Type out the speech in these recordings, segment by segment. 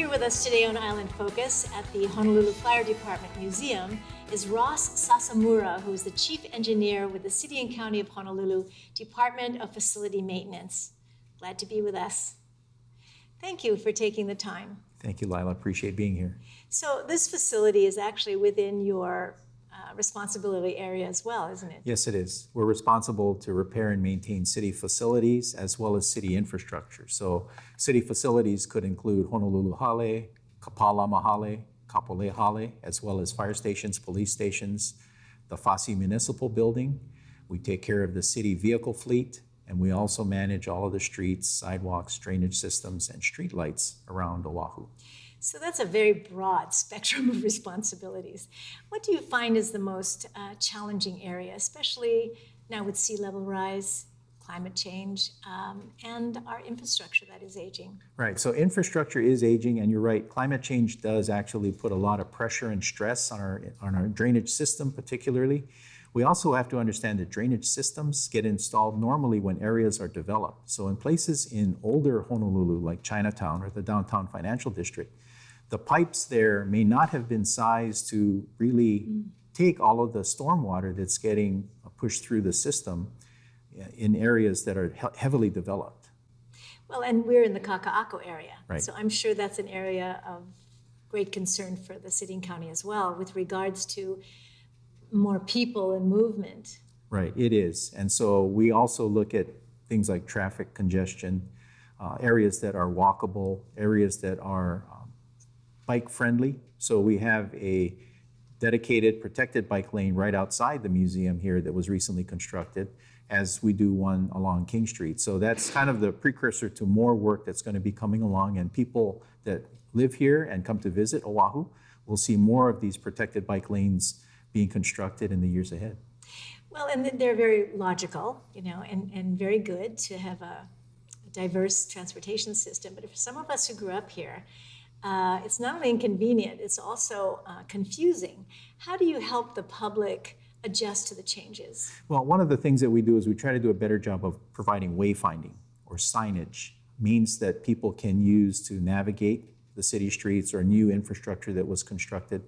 Here with us today on Island Focus at the Honolulu Fire Department Museum is Ross Sasamura, who is the Chief Engineer with the City and County of Honolulu Department of Facility Maintenance. Glad to be with us. Thank you for taking the time. Thank you, Lila. Appreciate being here. So this facility is actually within your responsibility area as well, isn't it? Yes, it is. We're responsible to repair and maintain city facilities as well as city infrastructure. So city facilities could include Honolulu Hale, Kapalama Hale, Kapolei Hale, as well as fire stations, police stations, the Fasi Municipal Building. We take care of the city vehicle fleet, and we also manage all of the streets, sidewalks, drainage systems, and street lights around Oahu. So that's a very broad spectrum of responsibilities. What do you find is the most challenging area, especially now with sea level rise, climate change, and our infrastructure that is aging? Right, so infrastructure is aging, and you're right, climate change does actually put a lot of pressure and stress on our drainage system particularly. We also have to understand that drainage systems get installed normally when areas are developed. So in places in older Honolulu, like Chinatown or the downtown financial district, the pipes there may not have been sized to really take all of the stormwater that's getting pushed through the system in areas that are heavily developed. Well, and we're in the Kaka'ako area, right. So I'm sure that's an area of great concern for the city and county as well with regards to more people and movement. Right, it is. And so we also look at things like traffic congestion, areas that are walkable, areas that are bike friendly. So we have a dedicated protected bike lane right outside the museum here that was recently constructed, as we do one along King Street. So that's kind of the precursor to more work that's going to be coming along, and people that live here and come to visit Oahu will see more of these protected bike lanes being constructed in the years ahead. Well, and they're very logical, you know, and very good to have a diverse transportation system. But for some of us who grew up here, it's not only inconvenient, it's also confusing. How do you help the public adjust to the changes? Well, one of the things that we do is we try to do a better job of providing wayfinding or signage, means that people can use to navigate the city streets or new infrastructure that was constructed.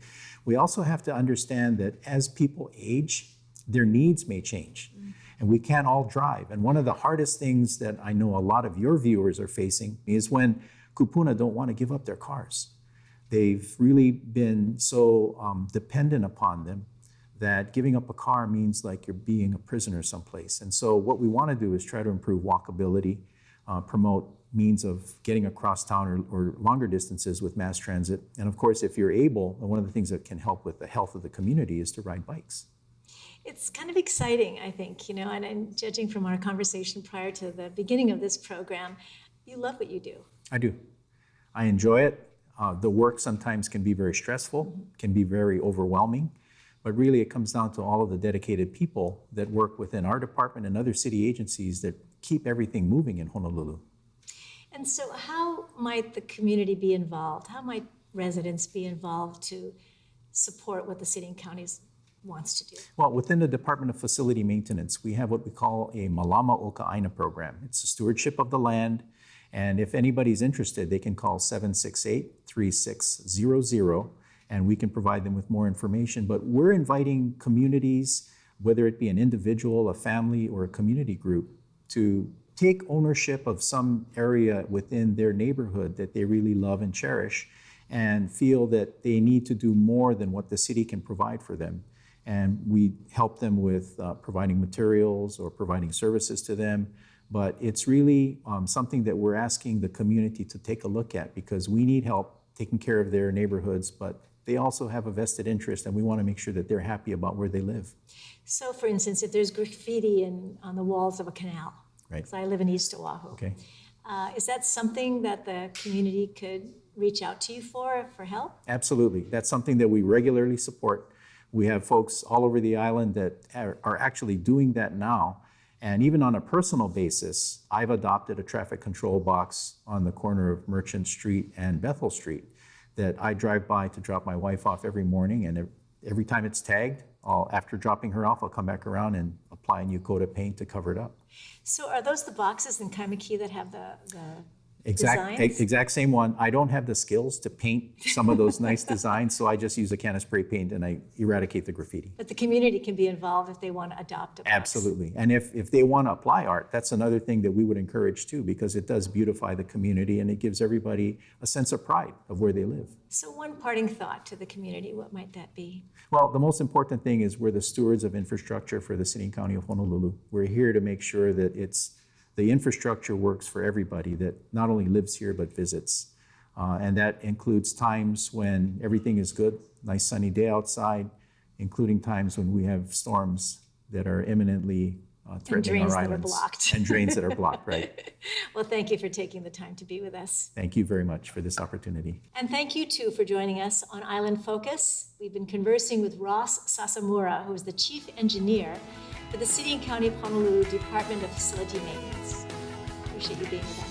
We also have to understand that as people age, their needs may change, and we can't all drive. And one of the hardest things that I know a lot of your viewers are facing is when kupuna don't want to give up their cars. They've really been so dependent upon them that giving up a car means like you're being a prisoner someplace. And so what we want to do is try to improve walkability, promote means of getting across town or longer distances with mass transit. And of course, if you're able, one of the things that can help with the health of the community is to ride bikes. It's kind of exciting, I think, you know, and judging from our conversation prior to the beginning of this program, you love what you do. I do. I enjoy it. The work sometimes can be very stressful, can be very overwhelming, but really it comes down to all of the dedicated people that work within our department and other city agencies that keep everything moving in Honolulu. And so how might the community be involved? How might residents be involved to support what the city and counties wants to do? Well, within the Department of Facility Maintenance, we have what we call a Malama Oka'aina program. It's a stewardship of the land. And if anybody's interested, they can call 768-3600, and we can provide them with more information. But we're inviting communities, whether it be an individual, a family, or a community group, to take ownership of some area within their neighborhood that they really love and cherish, and feel that they need to do more than what the city can provide for them. And we help them with providing materials or providing services to them. But it's really something that we're asking the community to take a look at, because we need help taking care of their neighborhoods, but they also have a vested interest, and we want to make sure that they're happy about where they live. So, for instance, if there's graffiti on the walls of a canal, right? Because I live in East Oahu. Okay. Is that something that the community could reach out to you for help? Absolutely. That's something that we regularly support. We have folks all over the island that are actually doing that now. And even on a personal basis, I've adopted a traffic control box on the corner of Merchant Street and Bethel Street that I drive by to drop my wife off every morning. And every time it's tagged, after dropping her off, I'll come back around and apply a new coat of paint to cover it up. So are those the boxes in Kaimaki that have the designs? Exact same one. I don't have the skills to paint some of those nice designs, so I just use a can of spray paint and I eradicate the graffiti. But the community can be involved if they want to adopt a box. Absolutely. And if they want to apply art, that's another thing that we would encourage too, because it does beautify the community and it gives everybody a sense of pride of where they live. So one parting thought to the community, what might that be? Well, the most important thing is we're the stewards of infrastructure for the city and county of Honolulu. We're here to make sure that the infrastructure works for everybody that not only lives here but visits. And that includes times when everything is good, nice sunny day outside, including times when we have storms that are imminently threatening our islands. And drains that are blocked, right. Well, thank you for taking the time to be with us. Thank you very much for this opportunity. And thank you, too, for joining us on Island Focus. We've been conversing with Ross Sasamura, who is the Chief Engineer for the City and County of Honolulu Department of Facility Maintenance. Appreciate you being with us.